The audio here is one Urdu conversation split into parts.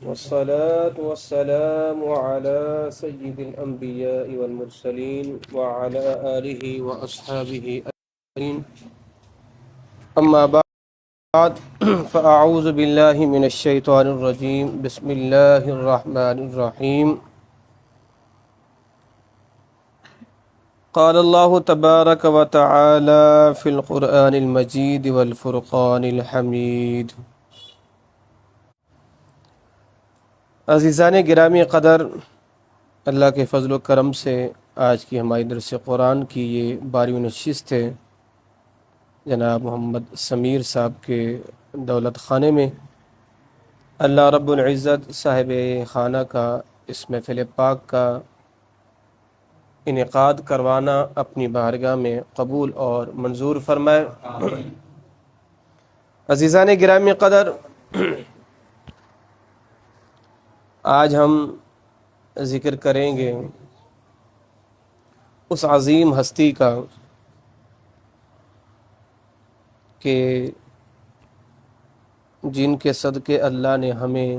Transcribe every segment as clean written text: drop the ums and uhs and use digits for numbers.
والصلاة والسلام على سيد الأنبياء والمرسلين وعلى آله وأصحابه أجمعين. أما بعد فأعوذ بالله من الشيطان الرجيم. بسم الله الرحمن الرحيم. قال الله تبارك وتعالى في القرآن المجيد والفرقان الحميد. عزیزان گرامی قدر، اللہ کے فضل و کرم سے آج کی ہماری درس قرآن کی یہ 12ویں نشست ہے جناب محمد سمیر صاحب کے دولت خانے میں. اللہ رب العزت صاحب خانہ کا اس محفل پاک کا انعقاد کروانا اپنی بارگاہ میں قبول اور منظور فرمائے. عزیزان گرامی قدر، آج ہم ذکر کریں گے اس عظیم ہستی کا کہ جن کے صدقے اللہ نے ہمیں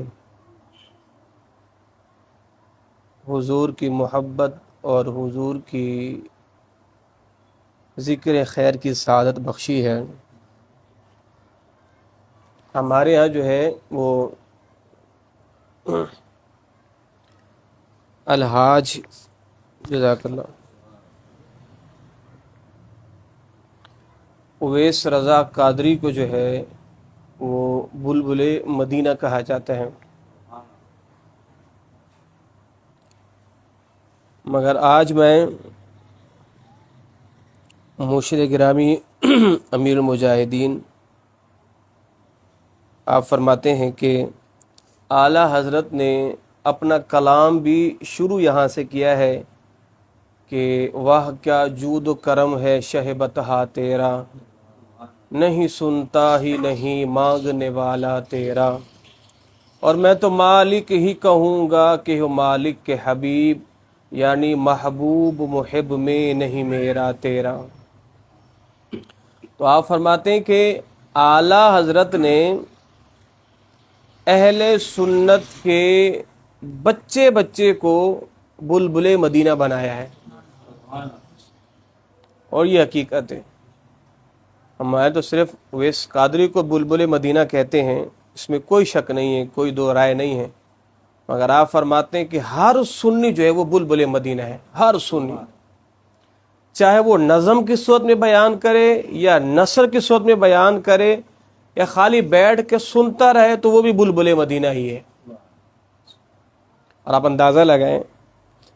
حضور کی محبت اور حضور کی ذکر خیر کی سعادت بخشی ہے. ہمارے ہاں جو ہے وہ الحاج جزاک اللہ اویس رضا قادری کو جو ہے وہ بلبل مدینہ کہا جاتا ہے. مگر آج میں مرشد گرامی امیر المجاہدین آپ فرماتے ہیں کہ اعلیٰ حضرت نے اپنا کلام بھی شروع یہاں سے کیا ہے کہ واہ کیا جود و کرم ہے شہ بطحا تیرا، نہیں سنتا ہی نہیں مانگنے والا تیرا، اور میں تو مالک ہی کہوں گا کہ ہو مالک کے حبیب، یعنی محبوب محب میں نہیں میرا تیرا. تو آپ فرماتے ہیں کہ اعلیٰ حضرت نے اہل سنت کے بچے کو بلبل مدینہ بنایا ہے، اور یہ حقیقت ہے. ہمارے تو صرف اویس قادری کو بلبل مدینہ کہتے ہیں، اس میں کوئی شک نہیں ہے، کوئی دو رائے نہیں ہے. مگر آپ فرماتے ہیں کہ ہر سنی جو ہے وہ بلبل مدینہ ہے. ہر سنی، چاہے وہ نظم کی صورت میں بیان کرے یا نثر کی صورت میں بیان کرے یا خالی بیٹھ کے سنتا رہے، تو وہ بھی بلبل مدینہ ہی ہے. اور آپ اندازہ لگائیں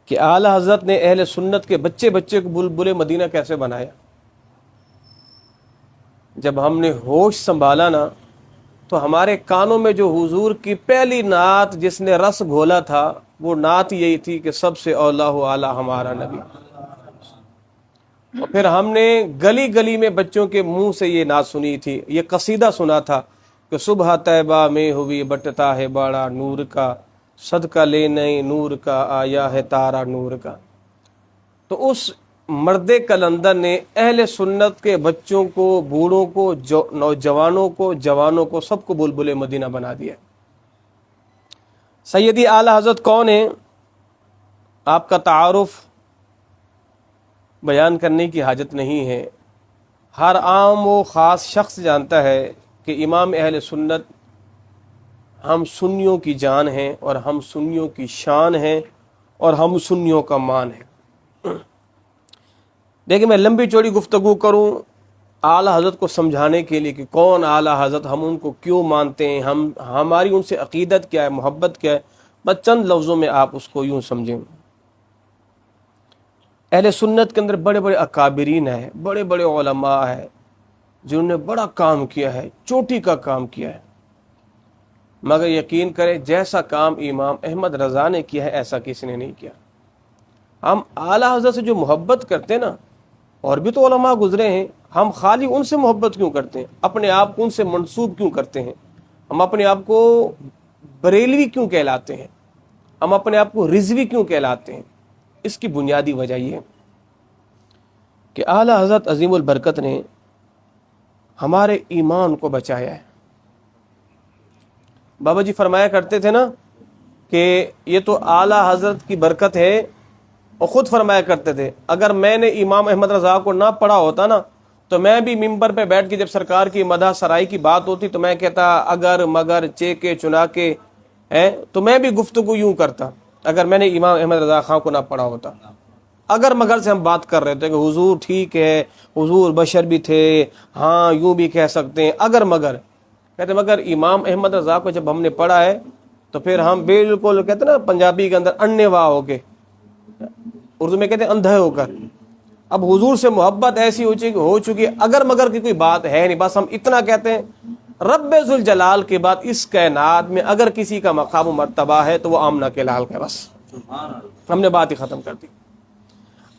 کہ اعلیٰ حضرت نے اہل سنت کے بچے کو بلبل مدینہ کیسے بنایا. جب ہم نے ہوش سنبھالا نا، تو ہمارے کانوں میں جو حضور کی پہلی نعت جس نے رس گھولا تھا، وہ نعت یہی تھی کہ سب سے اولا و اعلیٰ ہمارا نبی. اور پھر ہم نے گلی گلی میں بچوں کے منہ سے یہ نعت سنی تھی، یہ قصیدہ سنا تھا کہ صبح طیبہ میں ہوئی بٹتا ہے بڑا نور کا، صدقہ لینے نور کا آیا ہے تارا نور کا. تو اس مرد کلندر نے اہل سنت کے بچوں کو، بوڑھوں کو، نوجوانوں کو، جوانوں کو، سب کو بلبل مدینہ بنا دیا. سیدی اعلیٰ حضرت کون ہیں؟ آپ کا تعارف بیان کرنے کی حاجت نہیں ہے. ہر عام و خاص شخص جانتا ہے کہ امام اہل سنت ہم سنیوں کی جان ہیں، اور ہم سنیوں کی شان ہیں، اور ہم سنیوں کا مان ہے. دیکھیں، میں لمبی چوڑی گفتگو کروں اعلیٰ حضرت کو سمجھانے کے لیے کہ کون اعلیٰ حضرت، ہم ان کو کیوں مانتے ہیں، ہماری ان سے عقیدت کیا ہے، محبت کیا ہے، بس چند لفظوں میں آپ اس کو یوں سمجھیں. اہل سنت کے اندر بڑے بڑے اکابرین ہیں، بڑے بڑے علماء ہیں جنہوں نے بڑا کام کیا ہے، چوٹی کا کام کیا ہے. مگر یقین کریں، جیسا کام امام احمد رضا نے کیا ہے ایسا کسی نے نہیں کیا. ہم اعلیٰ حضرت سے جو محبت کرتے ہیں نا، اور بھی تو علماء گزرے ہیں، ہم خالی ان سے محبت کیوں کرتے ہیں؟ اپنے آپ کو ان سے منسوب کیوں کرتے ہیں؟ ہم اپنے آپ کو بریلوی کیوں کہلاتے ہیں؟ ہم اپنے آپ کو رضوی کیوں کہلاتے ہیں؟ اس کی بنیادی وجہ یہ ہے کہ اعلیٰ حضرت عظیم البرکت نے ہمارے ایمان کو بچایا ہے. بابا جی فرمایا کرتے تھے نا کہ یہ تو اعلیٰ حضرت کی برکت ہے، اور خود فرمایا کرتے تھے اگر میں نے امام احمد رضا کو نہ پڑھا ہوتا نا تو میں بھی ممبر پہ بیٹھ کے جب سرکار کی مدح سرائی کی بات ہوتی تو میں کہتا اگر مگر چیکے چنا کے ہیں، تو میں بھی گفتگو یوں کرتا اگر میں نے امام احمد رضا خان کو نہ پڑھا ہوتا۔ اگر مگر سے ہم بات کر رہے تھے کہ حضور ٹھیک ہے، حضور بشر بھی تھے، ہاں یوں بھی کہہ سکتے ہیں، اگر مگر کہتے مگر امام احمد رضا کو جب ہم نے پڑھا ہے تو پھر ہم بالکل کہتے ہیں نا پنجابی کے اندر انے واہ ہو کے، اردو میں کہتے ہیں اندھے ہو کر، اب حضور سے محبت ایسی ہو چکی ہے، اگر مگر کی کوئی بات ہے نہیں، بس ہم اتنا کہتے ہیں رب ذوالجلال کے بعد اس کائنات میں اگر کسی کا مقام و مرتبہ ہے تو وہ آمنہ کے لال کا، بس ہم نے بات ہی ختم کر دی۔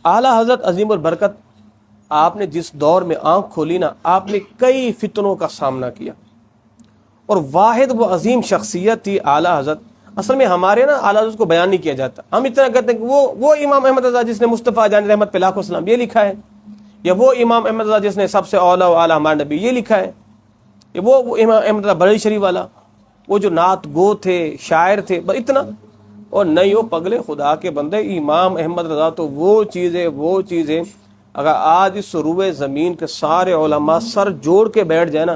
اعلیٰ حضرت عظیم البرکت، آپ نے جس دور میں آنکھ کھولی نا، آپ نے کئی فتنوں کا سامنا کیا، اور واحد وہ عظیم شخصیت تھی اعلیٰ حضرت۔ اصل میں ہمارے نا اعلیٰ حضرت کو بیان نہیں کیا جاتا، ہم اتنا کہتے ہیں کہ وہ امام احمد رضا جس نے مصطفیٰ جان رحمت پہ لاکھوں سلام یہ لکھا ہے، یا وہ امام احمد رضا جس نے سب سے اولا و اعلیٰ ہمارے نبی یہ لکھا ہے، یا وہ امام احمد رضا بڑی شریف والا، وہ جو نعت گو تھے، شاعر تھے، بس اتنا۔ اور نہیں ہو پگلے خدا کے بندے، امام احمد رضا تو وہ چیزیں اگر آج اس روئے زمین کے سارے علماء سر جوڑ کے بیٹھ جائے نا،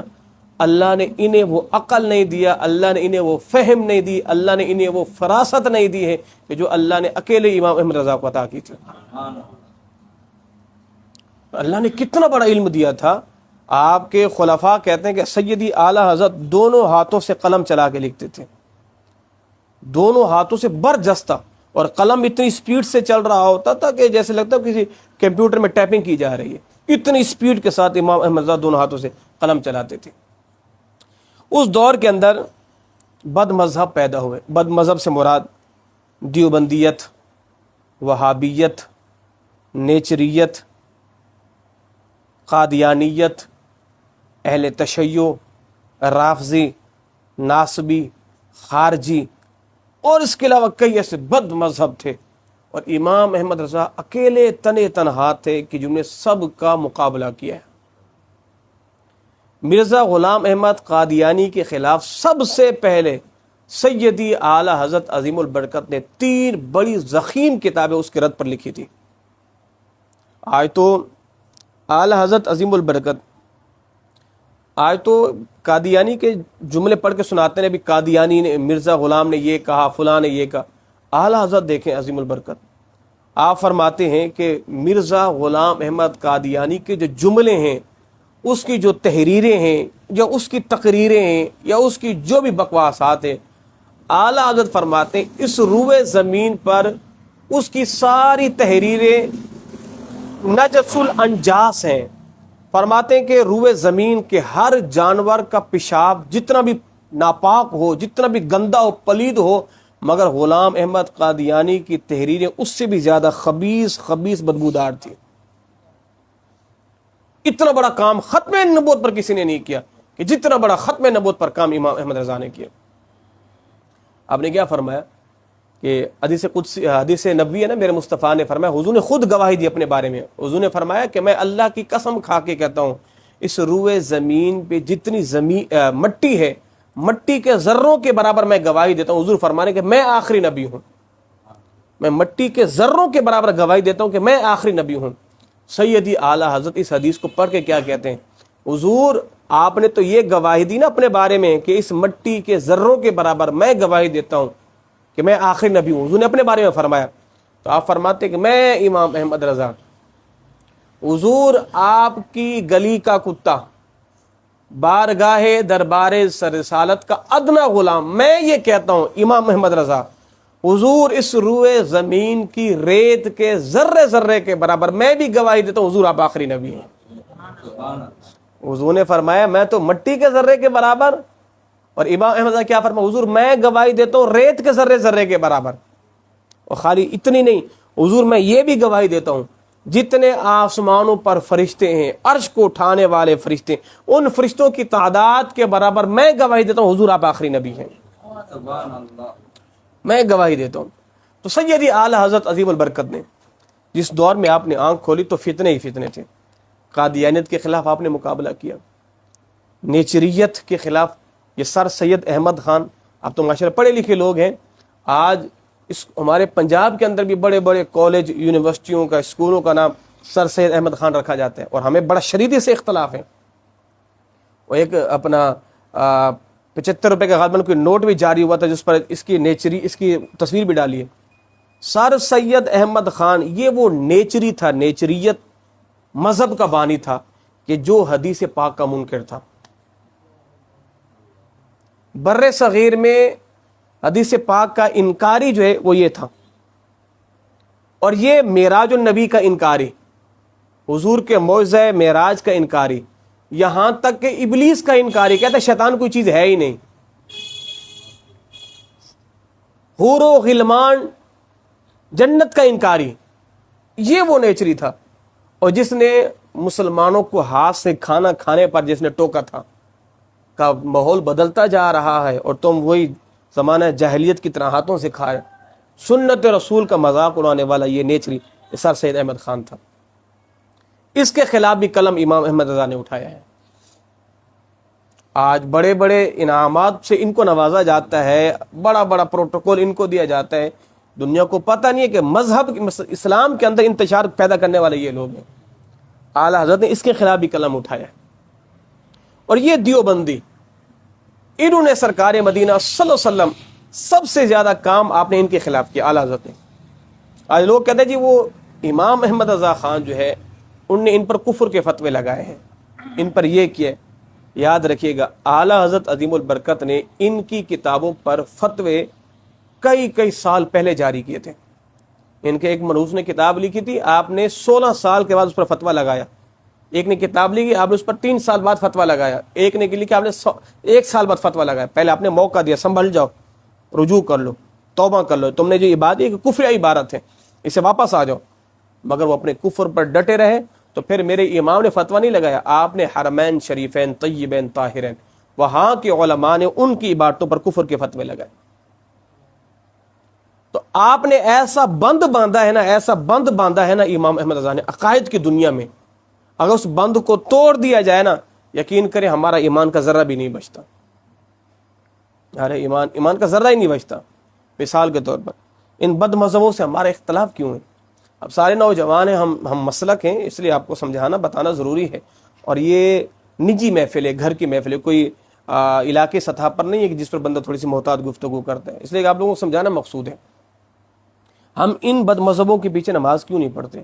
اللہ نے انہیں وہ عقل نہیں دیا، اللہ نے انہیں وہ فہم نہیں دی، اللہ نے انہیں وہ فراست نہیں دی ہے کہ جو اللہ نے اکیلے امام احمد رضا کو عطا کی تھی۔ اللہ نے کتنا بڑا علم دیا تھا۔ آپ کے خلفاء کہتے ہیں کہ سیدی اعلیٰ حضرت دونوں ہاتھوں سے قلم چلا کے لکھتے تھے، دونوں ہاتھوں سے برجستہ، اور قلم اتنی سپیڈ سے چل رہا ہوتا تھا کہ جیسے لگتا ہے کسی کمپیوٹر میں ٹائپنگ کی جا رہی ہے، اتنی سپیڈ کے ساتھ امام احمد رضا دونوں ہاتھوں سے قلم چلاتے تھے۔ اس دور کے اندر بد مذہب پیدا ہوئے، بد مذہب سے مراد دیوبندیت، وہابیت، نیچریت، قادیانیت، اہل تشیع، رافضی، ناصبی، خارجی، اور اس کے علاوہ کئی ایسے بد مذہب تھے، اور امام احمد رضا اکیلے تنے تنہا تھے کہ جنہوں نے سب کا مقابلہ کیا ہے۔ مرزا غلام احمد قادیانی کے خلاف سب سے پہلے سیدی اعلیٰ حضرت عظیم البرکت نے 3 بڑی ضخیم کتابیں اس کے رد پر لکھی تھی۔ آج تو اعلیٰ حضرت عظیم البرکت آج تو قادیانی کے جملے پڑھ کے سناتے ہیں، ابھی قادیانی نے، مرزا غلام نے یہ کہا، فلاں نے یہ کہا۔ اعلیٰ حضرت دیکھیں عظیم البرکت، آپ فرماتے ہیں کہ مرزا غلام احمد قادیانی کے جو جملے ہیں، اس کی جو تحریریں ہیں، یا اس کی تقریریں ہیں، یا اس کی جو بھی بکواسات ہیں، اعلیٰ حضرت فرماتے ہیں اس روئے زمین پر اس کی ساری تحریریں نجس الانجاس ہیں۔ فرماتے ہیں کہ روئے زمین کے ہر جانور کا پیشاب جتنا بھی ناپاک ہو، جتنا بھی گندا ہو، پلید ہو، مگر غلام احمد قادیانی کی تحریریں اس سے بھی زیادہ خبیث بدبودار تھی۔ اتنا بڑا کام ختم نبوت پر کسی نے نہیں کیا کہ جتنا بڑا ختم نبوت پر کام امام احمد رضا نے کیا۔ آپ نے کیا فرمایا کہ حدیث نبوی ہے نا، میرے مصطفیٰ نے فرمایا، حضور نے خود گواہی دی اپنے بارے میں، حضور نے فرمایا کہ میں اللہ کی قسم کھا کے کہتا ہوں، اس روئے زمین پہ جتنی مٹی ہے، مٹی کے ذروں کے برابر میں گواہی دیتا ہوں۔ حضور فرمانے کہ میں آخری نبی ہوں، میں مٹی کے ذروں کے برابر گواہی دیتا ہوں کہ میں آخری نبی ہوں۔ سیدی اعلیٰ حضرت اس حدیث کو پڑھ کے کیا کہتے ہیں، حضور آپ نے تو یہ گواہی دی نا اپنے بارے میں کہ اس مٹی کے ذروں کے برابر میں گواہی دیتا ہوں کہ میں آخری نبی ہوں، حضور نے اپنے بارے میں فرمایا۔ تو آپ فرماتے کہ میں امام احمد رضا، حضور آپ کی گلی کا کتا، بارگاہ دربار رسالت کا ادنا غلام، میں یہ کہتا ہوں امام احمد رضا، حضور اس روئے زمین کی ریت کے ذرے ذرے کے برابر میں بھی گواہی دیتا ہوں، حضور آپ آخری نبی ہیں۔ حضور نے فرمایا میں تو مٹی کے ذرے کے برابر، اور امام احمد رضا کیا فرمایا، حضور میں گواہی دیتا ہوں ریت کے ذرے ذرے کے برابر۔ اور خالی اتنی نہیں، حضور میں یہ بھی گواہی دیتا ہوں جتنے آسمانوں پر فرشتے ہیں، عرش کو اٹھانے والے فرشتے، ان فرشتوں کی تعداد کے برابر میں گواہی دیتا ہوں، حضور آپ آخری نبی ہیں، میں گواہی دیتا ہوں۔ تو سیدی اعلیٰ حضرت عظیم البرکت نے جس دور میں آپ نے آنکھ کھولی تو فتنے ہی فتنے تھے۔ قادیانیت کے خلاف آپ نے مقابلہ کیا، نیچریت کے خلاف یہ سر سید احمد خان، آپ تو معاشرہ پڑھے لکھے لوگ ہیں، آج اس ہمارے پنجاب کے اندر بھی بڑے بڑے کالج یونیورسٹیوں کا اسکولوں کا نام سر سید احمد خان رکھا جاتا ہے، اور ہمیں بڑا شدید سے اختلاف ہے۔ اور ایک اپنا 75 روپے کا غالباً کوئی نوٹ بھی جاری ہوا تھا جس پر اس کی تصویر بھی ڈالی ہے۔ سر سید احمد خان یہ وہ نیچری تھا، نیچریت مذہب کا بانی تھا کہ جو حدیث پاک کا منکر تھا۔ بر صغیر میں حدیث پاک کا انکاری جو ہے وہ یہ تھا، اور یہ معراج النبی کا انکاری، حضور کے معجزہ معراج کا انکاری، یہاں تک کہ ابلیس کا انکاری، کہتا ہے شیطان کوئی چیز ہے ہی نہیں۔ حور و غلمان، جنت کا انکاری، یہ وہ نیچری تھا، اور جس نے مسلمانوں کو ہاتھ سے کھانا کھانے پر جس نے ٹوکا تھا کا ماحول بدلتا جا رہا ہے، اور تم وہی زمانہ جاہلیت کی طرح ہاتھوں سے کھا رہے۔ سنت رسول کا مذاق اڑانے والا یہ نیچری سر سید احمد خان تھا۔ اس کے خلاف بھی قلم امام احمد رضا نے اٹھایا ہے۔ آج بڑے بڑے انعامات سے ان کو نوازا جاتا ہے، بڑا بڑا پروٹوکول ان کو دیا جاتا ہے۔ دنیا کو پتہ نہیں ہے کہ مذہب اسلام کے اندر انتشار پیدا کرنے والے یہ لوگ ہیں۔ اعلیٰ حضرت نے اس کے خلاف بھی قلم اٹھایا ہے۔ اور یہ دیوبندی، انہوں نے سرکار مدینہ صلی اللہ علیہ وسلم سب سے زیادہ کام آپ نے ان کے خلاف کیا، اعلیٰ حضرت نے۔ آج لوگ کہتے ہیں جی وہ امام احمد رضا خان جو ہے ان نے ان پر کفر کے فتوے لگائے ہیں، ان پر یہ کیا۔ یاد رکھیے گا اعلیٰ حضرت عظیم البرکت نے ان کی کتابوں پر فتوے کئی سال پہلے جاری کیے تھے۔ ان کے ایک مروز نے کتاب لکھی تھی، آپ نے 16 سال کے بعد اس پر فتویٰ لگایا۔ ایک نے کتاب لکھی، آپ نے اس پر 3 سال بعد فتویٰ لگایا۔ ایک نے لکھی، آپ نے 1 سال بعد فتویٰ لگایا۔ پہلے آپ نے موقع دیا، سنبھل جاؤ، رجوع کر لو، توبہ کر لو، تم نے جو یہ بات ہے کہ کفر عبارت ہے، اسے واپس آ جاؤ۔ مگر وہ اپنے کفر پر ڈٹے رہے۔ تو پھر میرے امام نے فتویٰ نہیں لگایا، آپ نے حرمین شریفین طیبین طاہرین وہاں کے علماء نے ان کی عبادتوں پر کفر کے فتوے لگائے۔ تو آپ نے ایسا بند باندھا ہے نا، ایسا بند باندھا ہے نا امام احمد رضا نے عقائد کی دنیا میں، اگر اس بند کو توڑ دیا جائے نا، یقین کریں ہمارا ایمان کا ذرہ بھی نہیں بچتا۔ ارے ایمان کا ذرہ ہی نہیں بچتا۔ مثال کے طور پر ان بد مذہبوں سے ہمارا اختلاف کیوں ہے؟ اب سارے نوجوان ہیں، ہم مسلک ہیں، اس لیے آپ کو سمجھانا بتانا ضروری ہے۔ اور یہ نجی محفل ہے، گھر کی محفل ہے، کوئی علاقے سطح پر نہیں ہے کہ جس پر بندہ تھوڑی سی محتاط گفتگو کرتا ہے، اس لیے آپ لوگوں کو سمجھانا مقصود ہے۔ ہم ان بد مذہبوں کے پیچھے نماز کیوں نہیں پڑھتے؟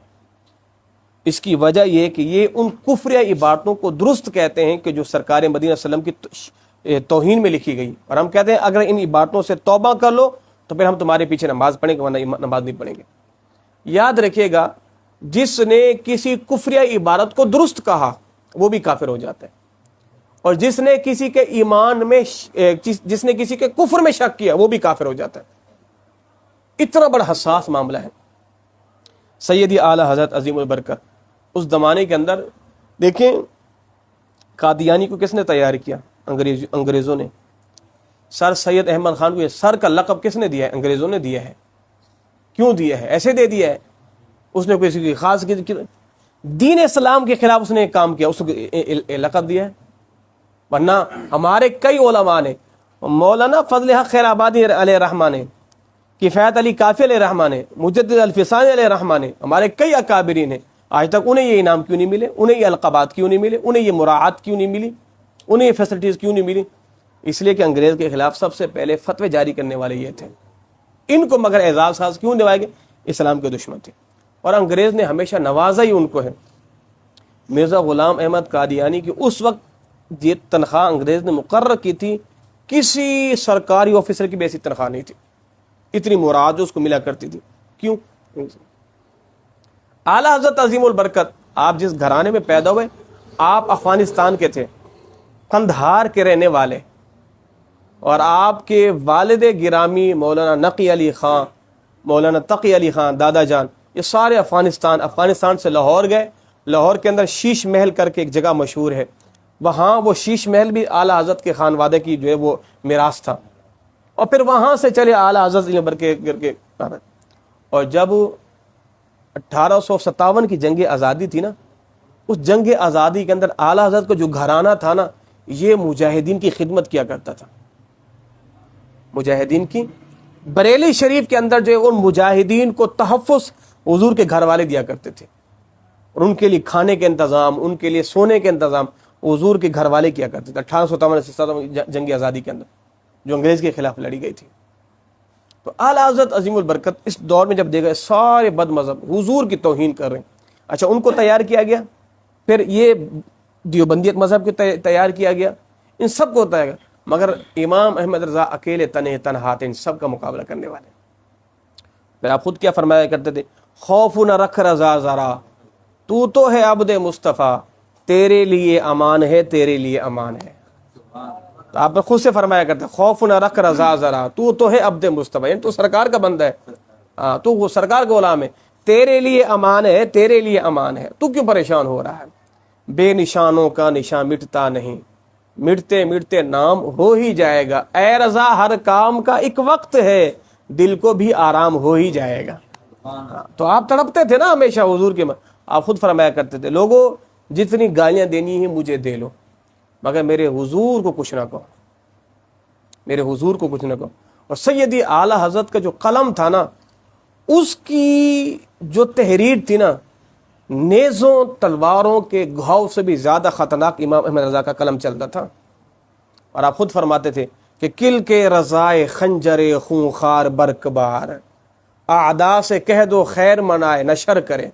اس کی وجہ یہ کہ یہ ان کفر عبارتوں کو درست کہتے ہیں کہ جو سرکار مدینہ صلی اللہ علیہ وسلم کی توہین میں لکھی گئی، اور ہم کہتے ہیں اگر ان عبارتوں سے توبہ کر لو تو پھر ہم تمہارے پیچھے نماز پڑھیں گے، ورنہ نماز نہیں پڑھیں گے۔ یاد رکھیے گا جس نے کسی کفریہ عبارت کو درست کہا وہ بھی کافر ہو جاتا ہے، اور جس نے کسی کے ایمان میں جس نے کسی کے کفر میں شک کیا وہ بھی کافر ہو جاتا ہے۔ اتنا بڑا حساس معاملہ ہے۔ سیدی اعلیٰ حضرت عظیم البرکت اس زمانے کے اندر دیکھیں قادیانی کو کس نے تیار کیا؟ انگریزوں نے۔ سر سید احمد خان کو یہ سر کا لقب کس نے دیا ہے؟ انگریزوں نے دیا ہے۔ کیوں دیا ہے؟ ایسے دے دیا ہے؟ اس نے کسی کی خاص دین اسلام کے خلاف اس نے کام کیا، اس کو لقب دیا ہے؟ ورنہ ہمارے کئی علماء نے، مولانا فضل حق خیر آبادی علیہ رحمٰ نے، کفایت علی کافی علیہ رحمٰ نے، مجدد الفسانی علیہ رحمٰ نے، ہمارے کئی اکابرین ہیں، آج تک انہیں یہ انعام کیوں نہیں ملے؟ انہیں یہ القابات کیوں نہیں ملے؟ انہیں یہ مراعات کیوں نہیں ملی؟ انہیں یہ فیسلٹیز کیوں نہیں ملی؟ اس لیے کہ انگریز کے خلاف سب سے پہلے فتوے جاری کرنے والے یہ تھے۔ ان کو مگر اعزاز خاص کیوں دلوائے گے؟ اسلام کے دشمن تھے، اور انگریز نے ہمیشہ نوازا ہی ان کو ہے۔ مرزا غلام احمد قادیانی کی اس وقت یہ تنخواہ انگریز نے مقرر کی تھی، کسی سرکاری آفیسر کی بھی ایسی تنخواہ نہیں تھی، اتنی مراد اس کو ملا کرتی تھی۔ کیوں؟ اعلیٰ حضرت عظیم البرکت آپ جس گھرانے میں پیدا ہوئے، آپ افغانستان کے تھے، قندھار کے رہنے والے، اور آپ کے والد گرامی مولانا نقی علی خان، مولانا تقی علی خان دادا جان، یہ سارے افغانستان سے لاہور گئے۔ لاہور کے اندر شیش محل کر کے ایک جگہ مشہور ہے، وہاں وہ شیش محل بھی اعلیٰ حضرت کے خانوادے کی جو ہے وہ میراث تھا، اور پھر وہاں سے چلے اعلیٰ حضرت کر کے۔ اور جب 1857 کی جنگ آزادی تھی نا، اس جنگ آزادی کے اندر اعلیٰ حضرت کو جو گھرانہ تھا نا، یہ مجاہدین کی خدمت کیا کرتا تھا، مجاہدین کی بریلی شریف کے اندر جو ہے ان مجاہدین کو تحفظ حضور کے گھر والے دیا کرتے تھے، اور ان کے لیے کھانے کے انتظام، ان کے لیے سونے کے انتظام حضور کے گھر والے کیا کرتے تھے 1857 سے جنگ آزادی کے اندر جو انگریز کے خلاف لڑی گئی تھی۔ تو اعلیٰ حضرت عظیم البرکت اس دور میں جب دیکھا سارے بد مذہب حضور کی توہین کر رہے ہیں، اچھا ان کو تیار کیا گیا، پھر یہ دیوبندیت مذہب کو تیار کیا گیا، ان سب کو ہوتا ہے، مگر امام احمد رضا اکیلے تنہا تھے ان سب کا مقابلہ کرنے والے۔ پھر آپ خود کیا فرمایا کرتے تھے، خوف نہ رکھ رضا ذرا، تو ہے عبد مصطفیٰ، تیرے لیے امان ہے، تیرے لیے امان ہے۔ تو آپ نے خود سے فرمایا کرتے ہیں، خوف نہ رکھ رضا ذرا، تو ہے عبد مصطفیٰ، یعنی تو سرکار کا بندہ ہے، تو وہ سرکار کا غلام ہے، تیرے لیے امان ہے، تیرے لیے امان ہے، تو کیوں پریشان ہو رہا ہے؟ بے نشانوں کا نشان مٹتا نہیں، مٹتے مٹتے نام ہو ہی جائے گا، اے رضا ہر کام کا ایک وقت ہے، دل کو بھی آرام ہو ہی جائے گا۔ تو آپ تڑپتے تھے نا ہمیشہ حضور کے، آپ خود فرمایا کرتے تھے، لوگوں جتنی گالیاں دینی ہیں مجھے دے لو، مگر میرے حضور کو کچھ نہ کہو، میرے حضور کو کچھ نہ کہو۔ اور سیدی اعلیٰ حضرت کا جو قلم تھا نا، اس کی جو تحریر تھی نا، نیزوں تلواروں کے گھاؤ سے بھی زیادہ خطرناک امام احمد رضا کا قلم چلتا تھا۔ اور آپ خود فرماتے تھے کہ کل کے رضائے خنجر خونخوار برکبار، اعدا سے کہہ دو خیر منائے نشر کرے،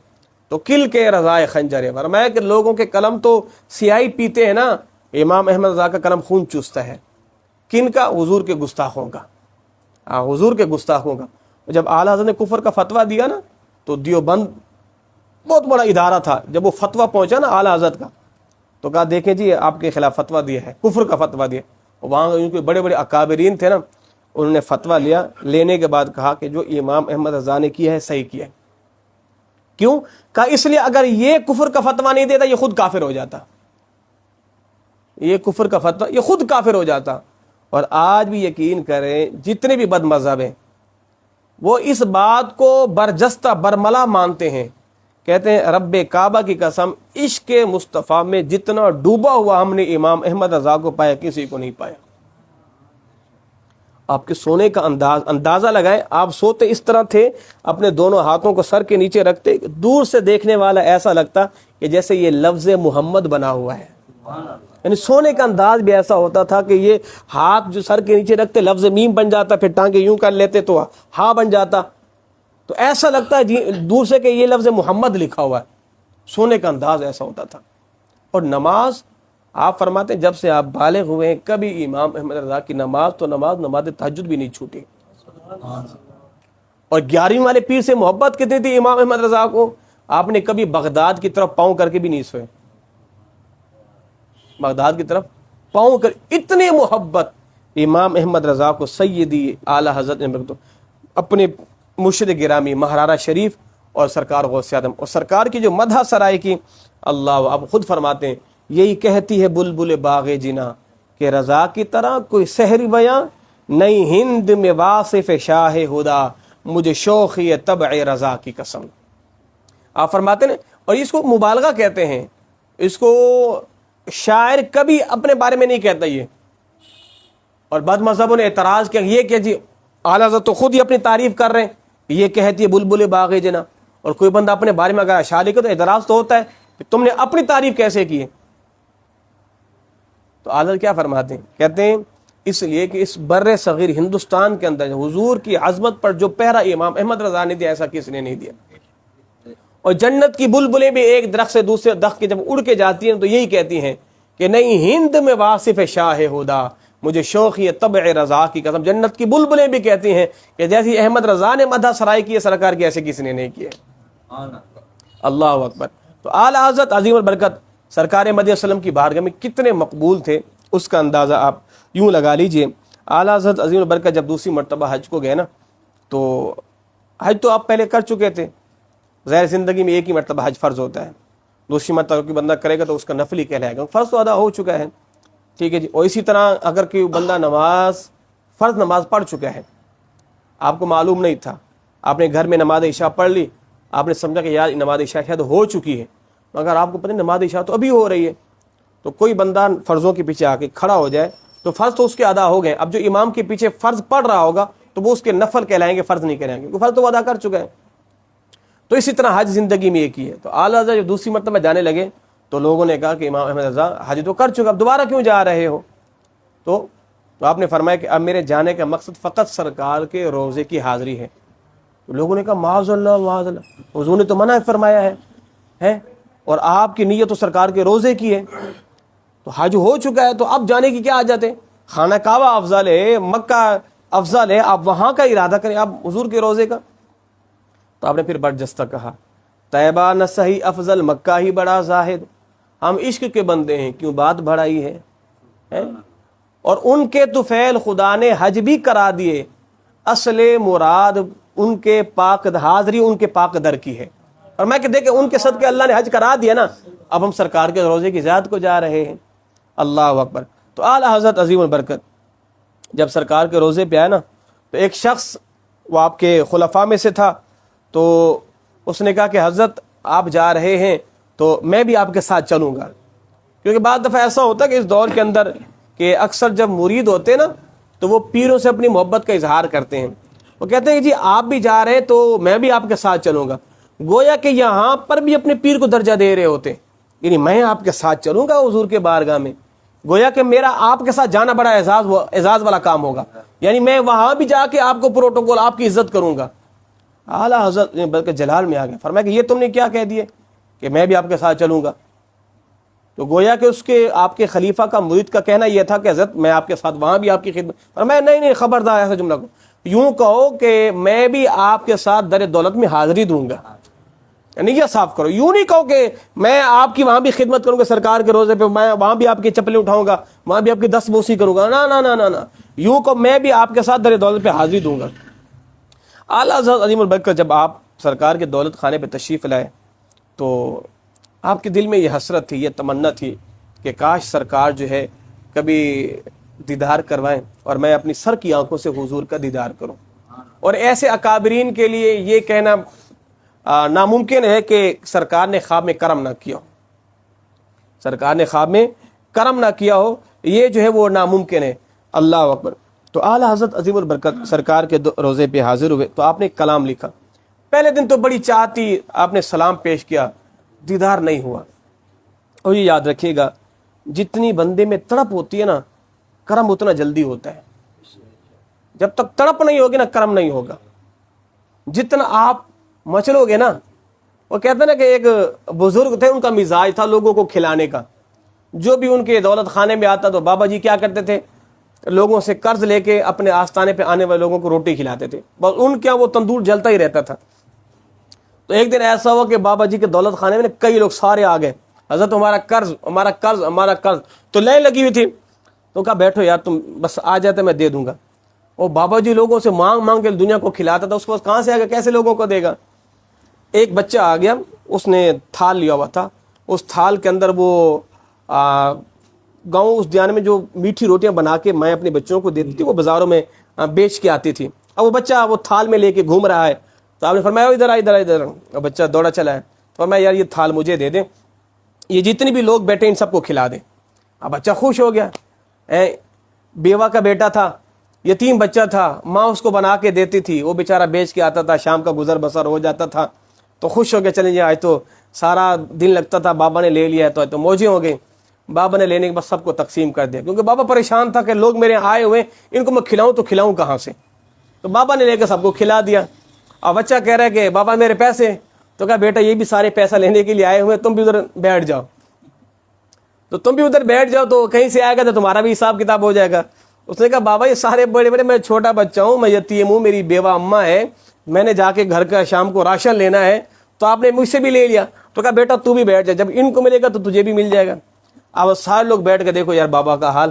تو کل کے رضائے خنجر، فرمایا کہ لوگوں کے قلم تو سیاہی پیتے ہیں نا، امام احمد رضا کا قلم خون چوستا ہے۔ کن کا؟ حضور کے گستاخوں کا، حضور کے گستاخوں کا۔ جب اعلیٰ حضرت نے کفر کا فتویٰ دیا نا، تو دیوبند بہت بڑا ادارہ تھا، جب وہ فتویٰ پہنچا نا اعلیٰ حضرت کا، تو کہا دیکھیں جی آپ کے خلاف فتویٰ دیا ہے، کفر کا فتویٰ دیا۔ وہاں ان کے بڑے بڑے اکابرین تھے نا، انہوں نے فتویٰ لیا، لینے کے بعد کہا کہ جو امام احمد رضا نے کیا ہے صحیح کیا ہے۔ کیوں؟ کہا اس لیے اگر یہ کفر کا فتویٰ نہیں دیتا یہ خود کافر ہو جاتا، یہ کفر کا فتویٰ یہ خود کافر ہو جاتا۔ اور آج بھی یقین کریں جتنے بھی بد مذہب ہیں وہ اس بات کو برجستہ برملا مانتے ہیں، کہتے ہیں رب کعبہ کی قسم عشق مصطفیٰ میں جتنا ڈوبا ہوا ہم نے امام احمد رضا کو پایا کسی کو نہیں پایا۔ آپ کے سونے کا اندازہ لگائیں، آپ سوتے اس طرح تھے، اپنے دونوں ہاتھوں کو سر کے نیچے رکھتے، دور سے دیکھنے والا ایسا لگتا کہ جیسے یہ لفظ محمد بنا ہوا ہے، یعنی سونے کا انداز بھی ایسا ہوتا تھا کہ یہ ہاتھ جو سر کے نیچے رکھتے لفظ میم بن جاتا، پھر ٹانگیں یوں کر لیتے تو ہاں بن جاتا، تو ایسا لگتا ہے دور سے کہ یہ لفظ محمد لکھا ہوا ہے، سونے کا انداز ایسا ہوتا تھا۔ اور نماز آپ فرماتے ہیں جب سے آپ بالغ ہوئے ہیں کبھی امام احمد رضا کی نماز تہجد بھی نہیں چھوٹی۔ اور 11ویں والے پیر سے محبت کتنی تھی امام احمد رضا کو، آپ نے کبھی بغداد کی طرف پاؤں کر کے بھی نہیں سوئے، بغداد کی طرف پاؤں کر، اتنی محبت امام احمد رضا کو سیدی اعلیٰ حضرت نے اپنے مرشد گرامی مہرارہ شریف اور سرکار غوث اعظم اور سرکار کی جو مدح سرائی کی، اللہ آپ خود فرماتے ہیں یہی کہتی ہے بلبل باغ جنا کہ رضا کی طرح کوئی سحری بیاں نہیں، ہند میں واصف شاہ ہدا مجھے شوقی طبع رضا کی قسم۔ آپ فرماتے ہیں، اور اس کو مبالغہ کہتے ہیں، اس کو شاعر کبھی اپنے بارے میں نہیں کہتا یہ۔ اور بد مذہبوں نے اعتراض کیا، یہ کہ جی اعلیٰ حضرت تو خود ہی اپنی تعریف کر رہے ہیں، یہ کہتی ہے بلبل باغ جنا، اور کوئی بندہ اپنے بارے میں اگر اشعار لکھے تو اعتراض تو ہوتا ہے کہ تم نے اپنی تعریف کیسے کی ہے۔ تو اعلیٰ کیا فرماتے ہیں، کہتے ہیں اس لیے کہ اس بر صغیر ہندوستان کے اندر حضور کی عظمت پر جو پہرا امام احمد رضا نے دیا ایسا کس نے نہیں دیا۔ اور جنت کی بلبلیں بھی ایک درخت سے دوسرے درخت کے جب اڑ کے جاتی ہیں تو یہی کہتی ہیں کہ نہیں ہند میں واصف شاہ ہدا مجھے شوقی طبع رضا کی قسم۔ جنت کی بلبلیں بھی کہتی ہیں کہ جیسی احمد رضا نے مدح سرائی کی ہے سرکار کی ایسے کسی نے نہیں کیے۔ اللہ اکبر۔ تو اعلیٰ حضرت عظیم البرکت سرکار مدینہ وسلم کی بارگاہ میں کتنے مقبول تھے اس کا اندازہ آپ یوں لگا لیجئے۔ اعلیٰ حضرت عظیم البرکت جب دوسری مرتبہ حج کو گئے نا، تو حج تو آپ پہلے کر چکے تھے، ظاہر زندگی میں ایک ہی مرتبہ حج فرض ہوتا ہے، دوسری مرتبہ کوئی بندہ کرے گا تو اس کا نفلی کہلائے گا، فرض تو ادا ہو چکا ہے، ٹھیک ہے جی۔ اور اسی طرح اگر کوئی بندہ فرض نماز پڑھ چکا ہے، آپ کو معلوم نہیں تھا، آپ نے گھر میں نماز عشاء پڑھ لی، آپ نے سمجھا کہ یار نماز عشاء شاید ہو چکی ہے، مگر آپ کو پتہ نماز عشاء تو ابھی ہو رہی ہے، تو کوئی بندہ فرضوں کے پیچھے آ کے کھڑا ہو جائے تو فرض تو اس کے ادا ہو گئے، اب جو امام کے پیچھے فرض پڑھ رہا ہوگا تو وہ اس کے نفل کہلائیں گے، فرض نہیں کہلائیں گے، فرض تو وہ ادا کر چکا ہے۔ تو اسی طرح حج زندگی میں ایک ہی ہے۔ تو اعلیٰ حضرت جب دوسری مرتبہ جانے لگے تو لوگوں نے کہا کہ امام احمد رضا حج تو کر چکا، اب دوبارہ کیوں جا رہے ہو؟ تو آپ نے فرمایا کہ اب میرے جانے کا مقصد فقط سرکار کے روزے کی حاضری ہے۔ تو لوگوں نے کہا معاذ اللہ معاذ اللہ، حضور نے تو منع فرمایا ہے اور آپ کی نیت تو سرکار کے روزے کی ہے، تو حج ہو چکا ہے تو اب جانے کی کیا حاجت ہے؟ خانہ کعبہ افضل ہے، مکہ افضل ہے، آپ وہاں کا ارادہ کریں، آپ حضور کے روزے کا۔ تو آپ نے پھر برجستہ کہا طیبہ نہ صحیح افضل، مکہ ہی بڑا زاہد، ہم عشق کے بندے ہیں کیوں بات بڑھائی ہے؟ اور ان کے طفیل خدا نے حج بھی کرا دیے، اصل مراد ان کے پاک حاضری ان کے پاک در کی ہے، اور میں کہ دیکھیں ان کے صدقے اللہ نے حج کرا دیا نا، اب ہم سرکار کے روزے کی زیارت کو جا رہے ہیں۔ اللہ اکبر۔ تو اعلیٰ حضرت عظیم البرکت جب سرکار کے روزے پہ آیا نا تو ایک شخص وہ آپ کے خلفاء میں سے تھا، تو اس نے کہا کہ حضرت آپ جا رہے ہیں تو میں بھی آپ کے ساتھ چلوں گا، کیونکہ بعض دفعہ ایسا ہوتا ہے کہ اس دور کے اندر کہ اکثر جب مرید ہوتے ہیں نا تو وہ پیروں سے اپنی محبت کا اظہار کرتے ہیں، وہ کہتے ہیں کہ جی آپ بھی جا رہے ہیں تو میں بھی آپ کے ساتھ چلوں گا، گویا کہ یہاں پر بھی اپنے پیر کو درجہ دے رہے ہوتے ہیں، یعنی میں آپ کے ساتھ چلوں گا حضور کے بارگاہ میں، گویا کہ میرا آپ کے ساتھ جانا بڑا اعزاز والا کام ہوگا، یعنی میں وہاں بھی جا کے آپ کو پروٹوکول آپ کی عزت کروں گا۔ اعلیٰ حضرت بلکہ جلال میں آ گئے، فرمایا کہ یہ تم نے کیا کہہ دیے کہ میں بھی آپ کے ساتھ چلوں گا؟ تو گویا کہ اس کے آپ کے خلیفہ کا مرید کا کہنا یہ تھا کہ حضرت میں آپ کے ساتھ وہاں بھی آپ کی خدمت، فرمایا نہیں خبردار ایسا جملہ کو، یوں کہو کہ میں بھی آپ کے ساتھ در دولت میں حاضری دوں گا، یعنی یہ صاف کرو، یوں نہیں کہو کہ میں آپ کی وہاں بھی خدمت کروں گا سرکار کے روزے پہ، میں وہاں بھی آپ کی چپلیں اٹھاؤں گا، وہاں بھی آپ کی دست بوسی کروں گا، نا نا نا نا نا، یوں کہو میں بھی آپ کے ساتھ در دولت پہ حاضری دوں گا۔ اعلیٰ حضرت عظیم البرکت جب آپ سرکار کے دولت خانے پہ تشریف لائے تو آپ کے دل میں یہ حسرت تھی، یہ تمنا تھی کہ کاش سرکار جو ہے کبھی دیدار کروائیں اور میں اپنی سر کی آنکھوں سے حضور کا دیدار کروں، اور ایسے اکابرین کے لیے یہ کہنا ناممکن ہے کہ سرکار نے خواب میں کرم نہ کیا ہو، سرکار نے خواب میں کرم نہ کیا ہو، یہ جو ہے وہ ناممکن ہے۔ اللہ اکبر۔ تو اعلیٰ حضرت عظیم البرکت سرکار کے روزے پہ حاضر ہوئے تو آپ نے کلام لکھا، پہلے دن تو بڑی چاہتی آپ نے سلام پیش کیا، دیدار نہیں ہوا۔ اور یہ یاد رکھیے گا جتنی بندے میں تڑپ ہوتی ہے نا کرم اتنا جلدی ہوتا ہے، جب تک تڑپ نہیں ہوگی نا کرم نہیں ہوگا، جتنا آپ مچلو گے نا، وہ کہتے ہیں نا کہ ایک بزرگ تھے ان کا مزاج تھا لوگوں کو کھلانے کا، جو بھی ان کے دولت خانے میں آتا تو بابا جی کیا کرتے تھے، لوگوں سے قرض لے کے اپنے آستانے پہ آنے والے لوگوں کو روٹی کھلاتے تھے، بس ان کے وہ تندور جلتا ہی رہتا تھا۔ تو ایک دن ایسا ہوا کہ بابا جی کے دولت خانے میں کئی لوگ سارے آ گئے، حضرت ہمارا قرض ہمارا قرض ہمارا قرض، تو لائن لگی ہوئی تھی، تو کہا بیٹھو یار تم بس آ جاتے میں دے دوں گا۔ اور بابا جی لوگوں سے مانگ کے دنیا کو کھلاتا تھا، اس کو کہاں سے آ گیا، کیسے لوگوں کو دے گا۔ ایک بچہ آ گیا، اس نے تھال لیا ہوا تھا، اس تھال کے اندر وہ گاؤں اس دیان میں جو میٹھی روٹیاں بنا کے میں اپنے بچوں کو دیتی تھی وہ بازاروں میں بیچ کے آتی تھی، اب وہ بچہ وہ تھال میں لے کے گھوم رہا ہے، تو آپ نے فرمایا ادھر ادھر ادھر، اور بچہ دوڑا چلا ہے، تو فرمایا یار یہ تھال مجھے دے دیں، یہ جتنی بھی لوگ بیٹھے ان سب کو کھلا دیں۔ اب بچہ خوش ہو گیا، بیوہ کا بیٹا تھا، یتیم بچہ تھا، ماں اس کو بنا کے دیتی تھی، وہ بیچارہ بیچ کے آتا تھا، شام کا گزر بسر ہو جاتا تھا، تو خوش ہو گیا، چلیں جی آج تو سارا دن لگتا تھا، بابا نے لے لیا ہے تو موجیں ہو گئی۔ بابا نے لینے کے بعد سب کو تقسیم کر دیا، کیونکہ بابا پریشان تھا کہ لوگ میرے آئے ہوئے ان کو میں کھلاؤں تو کھلاؤں کہاں سے، تو بابا نے لے کے سب کو کھلا دیا۔ اور بچہ کہہ رہا ہے کہ بابا میرے پیسے، تو کہا بیٹا یہ بھی سارے پیسہ لینے کے لیے آئے ہوئے، تم بھی ادھر بیٹھ جاؤ، تو تم بھی ادھر بیٹھ جاؤ، تو کہیں سے آئے گا تو تمہارا بھی حساب کتاب ہو جائے گا۔ اس نے کہا بابا یہ سارے بڑے بڑے، میں چھوٹا بچہ ہوں، میں یتیم ہوں، میری بیوہ اماں ہے، میں نے جا کے گھر کا شام کو راشن لینا ہے، تو آپ نے مجھ سے بھی لے لیا۔ تو کہا بیٹا تو بھی بیٹھ جا، جب ان کو ملے گا تو تجھے بھی مل جائے گا۔ اب سارے لوگ بیٹھ کے دیکھو یار بابا کا حال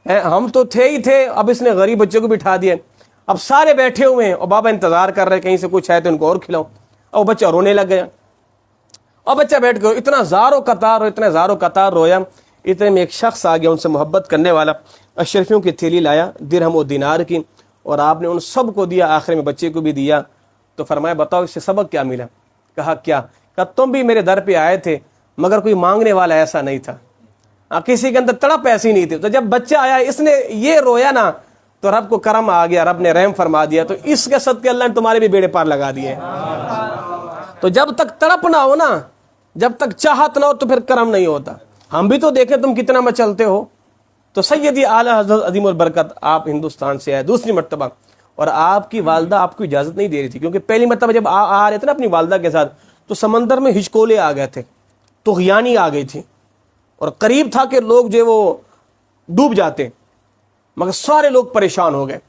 ہے، ہم تو تھے ہی تھے، اب اس نے غریب بچے کو بٹھا دیا، اب سارے بیٹھے ہوئے ہیں اور بابا انتظار کر رہے کہیں سے کچھ ہے تو ان کو اور کھلاؤ، اور بچہ رونے لگ گیا، اور بچہ بیٹھ کے اتنا زارو قطار رویا، اتنے میں ایک شخص آ گیا ان سے محبت کرنے والا، اشرفیوں کی تھیلی لایا درہم و دینار کی، اور آپ نے ان سب کو دیا، آخر میں بچے کو بھی دیا۔ تو فرمایا بتاؤ اس سے سبق کیا ملا؟ کہا کیا؟ کہا تم بھی میرے در پہ آئے تھے مگر کوئی مانگنے والا ایسا نہیں تھا، کسی کے اندر تڑپ ایسی نہیں تھی، تو جب بچہ آیا اس نے یہ رویا نا تو رب کو کرم آ گیا, رب نے رحم فرما دیا, تو اس کے صدقے اللہ نے تمہارے بھی بیڑے پار لگا دیے. تو جب تک تڑپ نہ ہو نا, جب تک چاہت نہ ہو, تو پھر کرم نہیں ہوتا. ہم بھی تو دیکھیں تم کتنا مچلتے ہو. تو سیدی اعلیٰ حضرت عظیم البرکت آپ ہندوستان سے آئے دوسری مرتبہ, اور آپ کی والدہ آپ کو اجازت نہیں دے رہی تھی, کیونکہ پہلی مرتبہ جب آ رہے تھے نا اپنی والدہ کے ساتھ, تو سمندر میں ہچکولے آ گئے تھے, طغیانی آ گئی تھی, اور قریب تھا کہ لوگ جو وہ ڈوب جاتے, مگر سارے لوگ پریشان ہو گئے.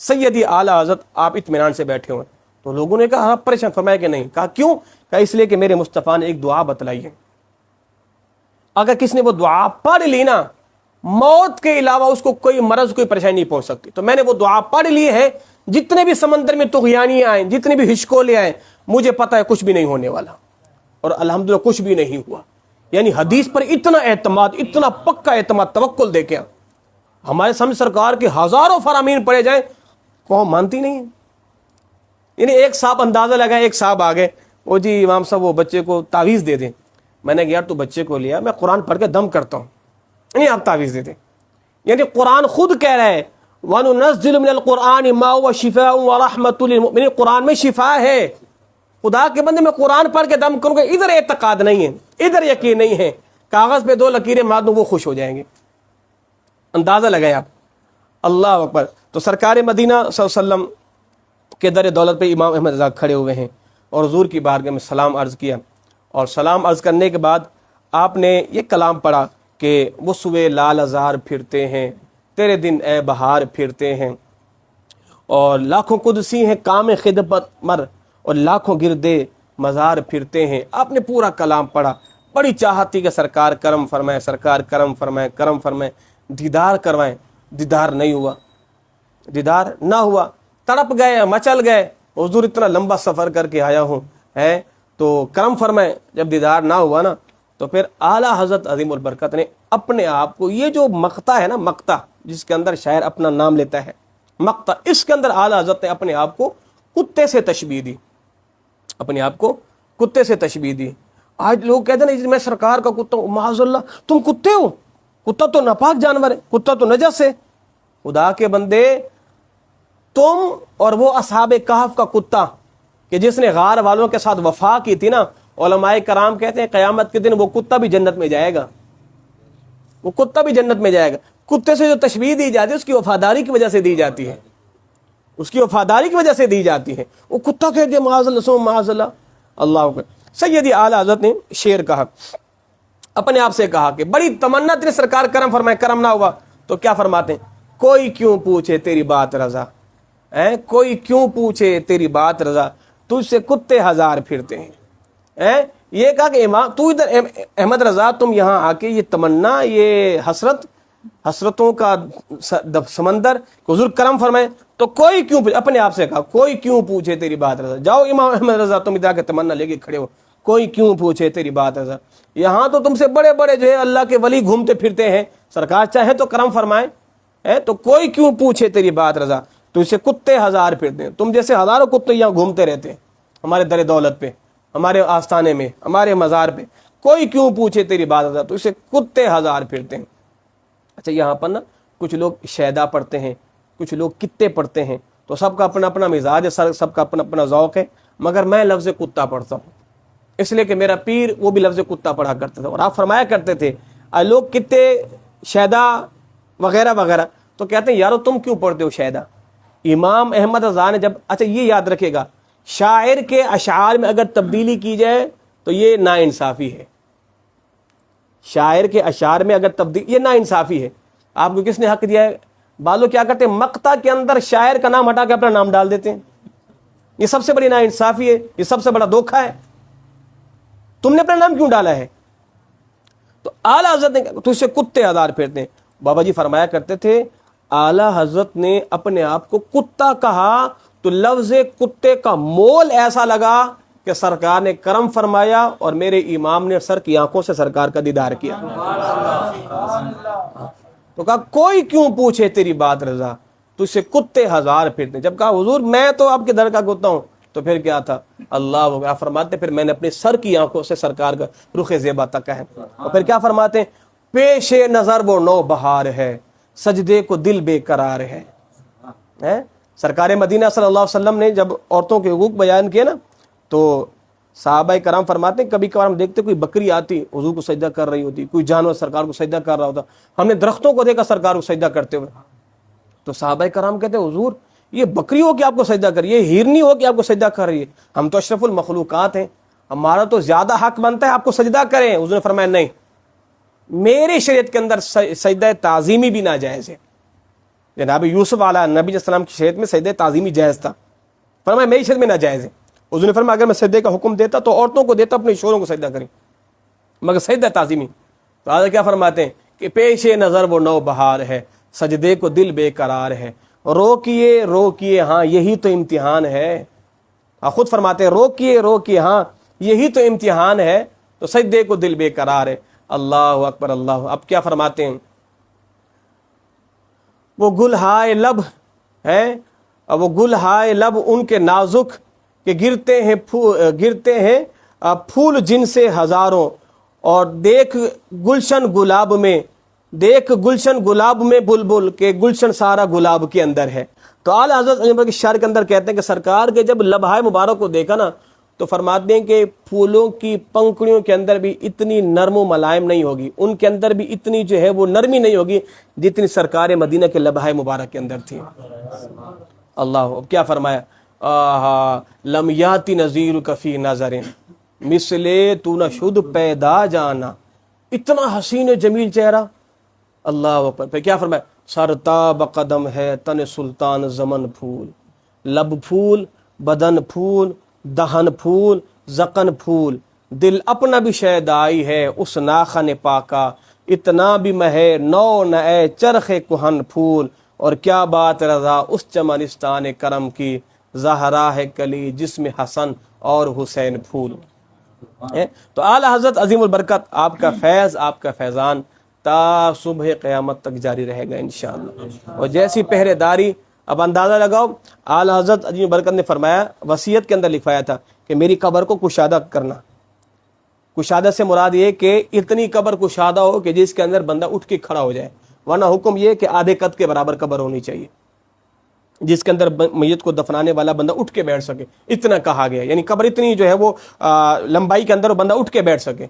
سیدی اعلیٰ حضرت آپ اطمینان سے بیٹھے ہوئے, تو لوگوں نے کہا آپ پریشان, فرمایا کہ نہیں. کہا کیوں؟ کہا اس لیے کہ میرے مصطفیٰ نے ایک دعا بتلائی ہے, اگر کس نے وہ دعا پڑھ لی نا, موت کے علاوہ اس کو کوئی مرض کوئی پریشانی نہیں پہنچ سکتی. تو میں نے وہ دعا پڑھ لی ہے, جتنے بھی سمندر میں طغیانی آئیں, جتنے بھی ہچکولے آئیں, مجھے پتہ ہے کچھ بھی نہیں ہونے والا, اور الحمدللہ کچھ بھی نہیں ہوا. یعنی حدیث پر اتنا اعتماد, اتنا پکا اعتماد, توکل دیکھیں. ہمارے سامنے سرکار کے ہزاروں فرامین پڑے جائیں, قوم مانتی نہیں ہے. یعنی ایک صاحب اندازہ لگائے, ایک صاحب آ گئے, وہ جی امام صاحب وہ بچے کو تعویذ دے دیں. میں نے کہا یار تو بچے کو لیا, میں قرآن پڑھ کے دم کرتا ہوں, نہیں آپ تعویذ دے دیں. یعنی قرآن خود کہہ رہا ہے وَنُنَزِّلُ مِنَ الْقُرْآنِ مَا هُوَ شِفَاءٌ وَرَحْمَةٌ لِلْمُؤْمِنِينَ. قرآن میں شفا ہے. خدا کے بندے میں قرآن پڑھ کے دم کروں گا, ادھر اعتقاد نہیں ہے, ادھر یقین نہیں ہے, کاغذ پہ 2 لکیریں مار دوں وہ خوش ہو جائیں گے. اندازہ لگائیں آپ. اللہ اکبر. تو سرکار مدینہ صلی اللہ علیہ وسلم کے در دولت پہ امام احمد رضا کھڑے ہوئے ہیں, اور حضور کی بارگاہ میں سلام عرض کیا, اور سلام عرض کرنے کے بعد آپ نے یہ کلام پڑھا کہ وہ سوے لال ازار پھرتے ہیں, تیرے دن اے بہار پھرتے ہیں, اور لاکھوں قدسی ہیں کام خدمت مر, اور لاکھوں گردے مزار پھرتے ہیں. آپ نے پورا کلام پڑھا, بڑی چاہت تھی کہ سرکار کرم فرمائے, سرکار کرم فرمائے, کرم فرمائے, دیدار کروائیں. دیدار نہیں ہوا, دیدار نہ ہوا, تڑپ گئے, مچل گئے, حضور اتنا لمبا سفر کر کے آیا ہوں ہے, تو کرم فرمائے. جب دیدار نہ ہوا نا, تو پھر اعلیٰ حضرت عظیم البرکت نے اپنے آپ کو, یہ جو مقطع ہے نا, مقطع جس کے اندر شاعر اپنا نام لیتا ہے, مقطع, اس کے اندر اعلیٰ حضرت نے اپنے آپ کو کتے سے تشبیہ دی, اپنے آپ کو کتے سے تشبیہ دی. آج لوگ کہتے ہیں میں سرکار کا کتا ہوں, معاذ اللہ تم کتے ہو, کتا تو ناپاک جانور ہے, کتا تو نجس ہے. خدا کے بندے, تم اور وہ اصحاب کہف کا کتا کہ جس نے غار والوں کے ساتھ وفا کی تھی نا, علماء کرام کہتے ہیں قیامت کے دن وہ کتا بھی جنت میں جائے گا, وہ کتا بھی جنت میں جائے گا. کتے سے جو تشبیہ دی جاتی ہے اس کی وفاداری کی وجہ سے دی جاتی ہے, اس کی وفاداری کی وجہ سے دی جاتی ہے. وہ کتا کہہ دیا معاذ اللہ, سو معاذ اللہ. اللہ اکبر. سیدی اعلیٰ حضرت نے شعر کہا, اپنے آپ سے کہا کہ بڑی تمنا تھی سرکار کرم فرمائے, کرم نہ ہوا. تو کیا فرماتے ہیں, کوئی کیوں پوچھے تیری بات رضا, کوئی کیوں پوچھے تیری بات رضا, تجھ سے کتے ہزار پھرتے ہیں. یہ کہا کہ امام تو ادھر احمد رضا, تم یہاں آ کے یہ تمنا, یہ حسرت, حسرتوں کا سمندر, حضور کرم فرمائے. تو کوئی کیوں, اپنے آپ سے کہا کوئی کیوں پوچھے تیری بات رضا. جاؤ امام احمد رضا, تم ادھر کے تمنا لے کے کھڑے ہو, کوئی کیوں پوچھے تیری بات رضا. یہاں تو تم سے بڑے بڑے جو ہے اللہ کے ولی گھومتے پھرتے ہیں, سرکار چاہے تو کرم فرمائے, تو کوئی کیوں پوچھے تیری بات رضا, تو اسے کتے ہزار پھرتے ہیں. تم جیسے ہزاروں کتے یہاں گھومتے رہتے ہیں ہمارے در دولت پہ, ہمارے آستانے میں, ہمارے مزار پہ, کوئی کیوں پوچھے تیری بات رضا, تو اسے کتے ہزار پھرتے ہیں. اچھا یہاں پر نا کچھ لوگ شیدا پڑھتے ہیں, کچھ لوگ کتے پڑھتے ہیں, تو سب کا اپنا اپنا مزاج ہے, سب کا اپنا اپنا ذوق ہے. مگر میں لفظ کتا پڑھتا ہوں, اس لیے کہ میرا پیر وہ بھی لفظ کتا پڑھا کرتا تھا, اور آپ فرمایا کرتے تھے لوگ کتے شیدا وغیرہ وغیرہ, تو کہتے ہیں یارو تم کیوں پڑھتے ہو شیدا. امام احمد رضا نے جب, اچھا یہ یاد رکھے گا, شاعر کے اشعار میں اگر تبدیلی کی جائے تو یہ ناانصافی ہے. شاعر کے اشعار میں اگر تبدیلی, یہ ناانصافی ہے. آپ کو کس نے حق دیا ہے؟ بعض لوگ کیا کرتے ہیں, مقطع کے اندر شاعر کا نام ہٹا کے اپنا نام ڈال دیتے ہیں. یہ سب سے بڑی ناانصافی ہے, یہ سب سے بڑا دھوکہ ہے. تم نے اپنا نام کیوں ڈالا ہے؟ تو اعلیٰ حضرت نے تو اسے کتے ہزار پھرتے ہیں. بابا جی فرمایا کرتے تھے اعلیٰ حضرت نے اپنے آپ کو کتا کہا تو لفظ کتے کا مول ایسا لگا کہ سرکار نے کرم فرمایا, اور میرے امام نے سر کی آنکھوں سے سرکار کا دیدار کیا. تو کہا کوئی کیوں پوچھے تیری بات رضا, تو اسے کتے ہزار پھرتے. جب کہا حضور میں تو آپ کے در کا کتا ہوں, تو پھر کیا تھا, اللہ فرماتے پھر میں نے اپنے سر کی آنکھوں سے سرکار کا رخ زیبا تک ہے. اور پھر کیا فرماتے ہیں, پیش نظر وہ نو بہار ہے, سجدے کو دل بے قرار ہے. ہے سرکار مدینہ صلی اللہ علیہ وسلم نے جب عورتوں کے حقوق بیان کیے نا تو صحابہ کرام فرماتے ہیں کبھی کبھار ہم دیکھتے کوئی بکری آتی حضور کو سجدہ کر رہی ہوتی, کوئی جانور سرکار کو سجدہ کر رہا ہوتا, ہم نے درختوں کو دیکھا سرکار کو سجدہ کرتے ہوئے. تو صحابہ کرام کہتے ہیں حضور یہ بکری ہو کہ آپ کو سجدہ کر رہی ہے, یہ ہرنی ہو کہ آپ کو سجدہ کر رہی ہے, ہم تو اشرف المخلوقات ہیں, ہمارا تو زیادہ حق بنتا ہے آپ کو سجدہ کریں. حضور نے فرمایا نہیں, میری شریعت کے اندر سجدہ تعظیمی بھی ناجائز ہے. جناب یوسف علیہ نبی علیہ السلام کی شریعت میں سجدہ تعظیمی جائز تھا, فرمایا میری شریعت میں ناجائز ہے. حضور نے فرمایا اگر میں سجدے کا حکم دیتا تو عورتوں کو دیتا اپنے شوہروں کو سجدہ کریں, مگر سجدہ تعظیمی. تو آج کیا فرماتے ہیں کہ پیش نظر وہ نو بہار ہے, سجدے کو دل بے قرار ہے, روکیے روکیے ہاں یہی تو امتحان ہے. خود فرماتے ہیں روکیے روکیے ہاں یہی تو امتحان ہے, تو سجدے کو دل بے قرار ہے. اللہ اکبر اللہ. اب کیا فرماتے ہیں, وہ گل ہائے لب ہیں, وہ گل ہائے لب ان کے نازک کہ گرتے ہیں پھول جن سے ہزاروں, اور دیکھ گلشن گلاب میں بلبل کے گلشن سارا گلاب کے اندر ہے. تو اعلیٰ حضرت کے شعر کے اندر کہتے ہیں کہ سرکار کے جب لبہائے مبارک کو دیکھا نا تو فرماتے ہیں کہ پھولوں کی پنکھڑیوں کے اندر بھی اتنی نرم و ملائم نہیں ہوگی, ان کے اندر بھی اتنی جو ہے وہ نرمی نہیں ہوگی جتنی سرکار مدینہ کے لبہائے مبارک کے اندر تھی. اللہ. اب کیا فرمایا, لم یاتی نذیر کفی نظر مثلے تو نہ شد پیدا جانا, اتنا حسین جمیل چہرہ. اللہ اکبر. پھر کیا فرمایا, سرتاب قدم ہے تن سلطان زمن پھول, لب پھول بدن پھول دہن پھول زقن پھول, دل اپنا بھی شیدائی ہے اس ناخن پاکا, اتنا بھی مہے نو نئے چرخ کہن پھول, اور کیا بات رضا اس چمنستان کرم کی, زہرا ہے کلی جس میں حسن اور حسین پھول. تو اعلیٰ حضرت عظیم البرکت آپ کا فیض آپ کا فیضان تا صبح قیامت تک جاری رہے گا انشاءاللہ. اور جیسی پہرے داری, اب اندازہ لگاؤ, اعلیٰ حضرت عظیم البرکت نے فرمایا وصیت کے اندر لکھوایا تھا کہ میری قبر کو کشادہ کرنا. کشادہ سے مراد یہ کہ اتنی قبر کشادہ ہو کہ جس کے اندر بندہ اٹھ کے کھڑا ہو جائے, ورنہ حکم یہ کہ آدھے قد کے برابر قبر ہونی چاہیے جس کے اندر میت کو دفنانے والا بندہ اٹھ کے بیٹھ سکے, اتنا کہا گیا. یعنی قبر اتنی جو ہے وہ لمبائی کے اندر بندہ اٹھ کے بیٹھ سکے.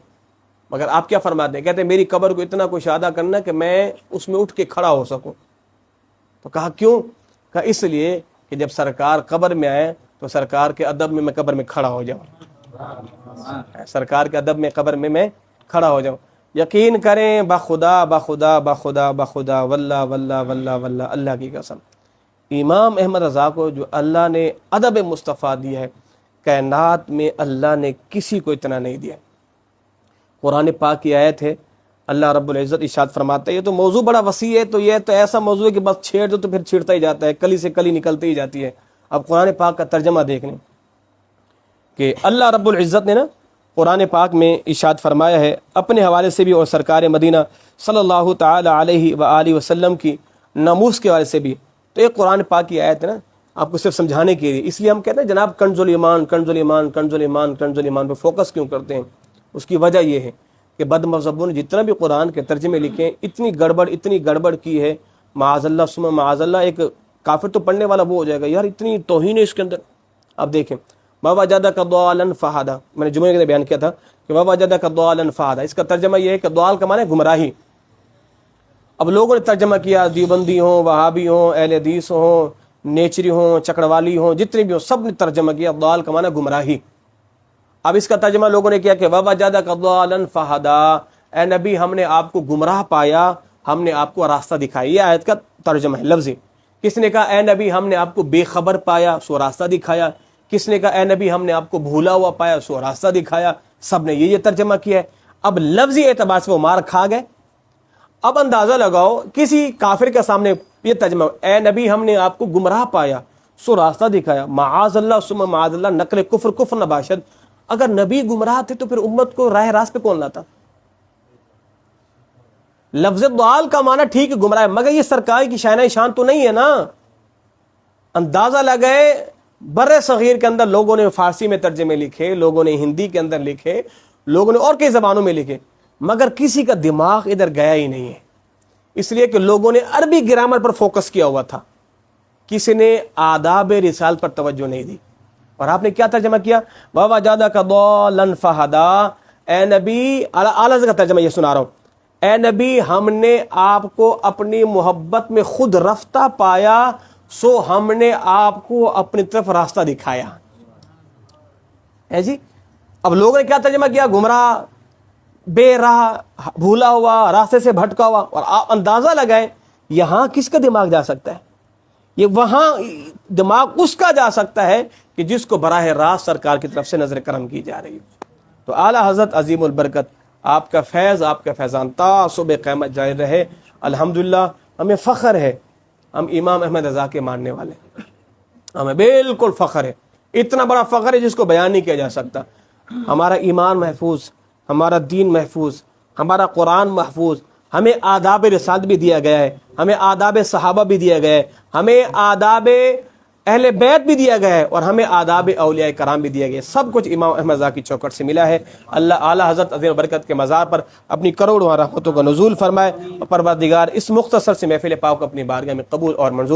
مگر آپ کیا فرماتے ہیں, کہتے ہیں میری قبر کو اتنا کشادہ کرنا کہ میں اس میں اٹھ کے کھڑا ہو سکوں. تو کہا کیوں؟ کہا اس لیے کہ جب سرکار قبر میں آئے تو سرکار کے ادب میں قبر میں کھڑا ہو جاؤں, سرکار کے ادب میں قبر میں کھڑا ہو جاؤں. یقین کریں بخدا بخدا بخدا بخدا واللہ واللہ واللہ واللہ, اللہ کی قسم امام احمد رضا کو جو اللہ نے ادب مصطفیٰ دیا ہے, کائنات میں اللہ نے کسی کو اتنا نہیں دیا. قرآن پاک کی آیت ہے, اللہ رب العزت ارشاد فرماتا ہے, یہ تو موضوع بڑا وسیع ہے, تو یہ تو ایسا موضوع ہے کہ بس چھیڑ دو تو پھر چھڑتا ہی جاتا ہے, کلی سے کلی نکلتی ہی جاتی ہے. اب قرآن پاک کا ترجمہ دیکھنے کہ اللہ رب العزت نے نا قرآن پاک میں ارشاد فرمایا ہے اپنے حوالے سے بھی اور سرکار مدینہ صلی اللہ تعالی علیہ وآلہ وسلم کی ناموس کے حوالے سے بھی. تو ایک قرآن پاک کی آیت ہے نا, آپ کو صرف سمجھانے کے لیے, اس لیے ہم کہتے ہیں جناب کنز الایمان کنز الایمان کنز الایمان کنز الایمان پہ فوکس کیوں کرتے ہیں. اس کی وجہ یہ ہے کہ بد مذہبوں نے جتنا بھی قرآن کے ترجمے لکھے اتنی گڑبڑ کی ہے, معاذ اللہ ثم معاذ اللہ. ایک کافر تو پڑھنے والا وہ ہو جائے گا یار اتنی توہین ہے اس کے اندر. اب دیکھیں وَوَجَدَكَ ضَالًا فَهَدَىٰ, میں نے جمعے کے بیان کیا تھا کہ وَوَجَدَكَ ضَالًا فَهَدَىٰ, اس کا ترجمہ یہ ہے کہ ضال کا معنی ہے گمراہی. اب لوگوں نے ترجمہ کیا, دیوبندی ہوں, وہابی ہوں, اہل حدیث ہوں, نیچری ہوں, چکڑوالی ہوں, جتنے بھی ہوں, سب نے ترجمہ کیا ضال کا معنی گمراہی. اب اس کا ترجمہ لوگوں نے کیا کہ وَوَجَدَكَ ضَالًا فَهَدَىٰ, اے نبی ہم نے آپ کو گمراہ پایا, ہم نے آپ کو راستہ دکھایا. یہ آیت کا ترجمہ ہے لفظی. کس نے کہا اے نبی ہم نے آپ کو بے خبر پایا سو راستہ دکھایا, کس نے کہا اے نبی ہم نے آپ کو بھولا ہوا پایا سو راستہ دکھایا. سب نے یہ ترجمہ کیا ہے. اب لفظی اعتبار سے وہ مار کھا گئے. اب اندازہ لگاؤ کسی کافر کے سامنے یہ ترجمہ, اے نبی ہم نے آپ کو گمراہ پایا سو راستہ دکھایا, معاذ اللہ ثم معاذ اللہ, نقل کفر نباشد. اگر نبی گمراہ تھے تو پھر امت کو راہ راست پہ کون لاتا؟ لفظ ضال کا معنی ٹھیک ہے گمراہ, مگر یہ سرکار کی شان شان تو نہیں ہے نا. اندازہ لگائے بر صغیر کے اندر لوگوں نے فارسی میں ترجمے لکھے, لوگوں نے ہندی کے اندر لکھے, لوگوں نے اور کئی زبانوں میں لکھے, مگر کسی کا دماغ ادھر گیا ہی نہیں ہے. اس لیے کہ لوگوں نے عربی گرامر پر فوکس کیا ہوا تھا. کسی نے آداب رسالت پر توجہ نہیں دی. اور آپ نے کیا ترجمہ کیا؟ وَوَجَدَكَ ضَالًّا فَهَدَىٰ. اے نبی، اعلیٰ حضرت کا ترجمہ یہ سنا رہا ہوں. اے نبی، ہم نے آپ کو اپنی محبت میں خود رفتہ پایا، سو ہم نے آپ کو اپنی طرف راستہ دکھایا. ہے جی. اب لوگوں نے کیا ترجمہ کیا؟ گمراہ، بے راہ، بھولا ہوا، راستے سے بھٹکا ہوا. اور آپ اندازہ لگائیں یہاں کس کا دماغ جا سکتا ہے؟ یہ وہاں دماغ اس کا جا سکتا ہے کہ جس کو براہ راست سرکار کی طرف سے نظر کرم کی جا رہی ہے. تو اعلیٰ حضرت عظیم البرکت، آپ کا فیض، آپ کا فیضان تا صبح قیامت جاری رہے. الحمدللہ ہمیں فخر ہے، ہم امام احمد رضا کے ماننے والے ہیں. ہمیں بالکل فخر ہے، اتنا بڑا فخر ہے جس کو بیان نہیں کیا جا سکتا. ہمارا ایمان محفوظ، ہمارا دین محفوظ، ہمارا قرآن محفوظ، ہمیں آداب رسالت بھی دیا گیا ہے، ہمیں آداب صحابہ بھی دیا گیا ہے، ہمیں آداب اہل بیت بھی دیا گیا ہے، اور ہمیں آداب اولیاء کرام بھی دیا گیا ہے. سب کچھ امام احمد رضا کی چوکھٹ سے ملا ہے. اللہ اعلیٰ حضرت عظیم برکت کے مزار پر اپنی کروڑوں رحمتوں کا نزول فرمائے، اور پروردگار اس مختصر سے محفل پاک اپنی بارگاہ میں قبول اور منظور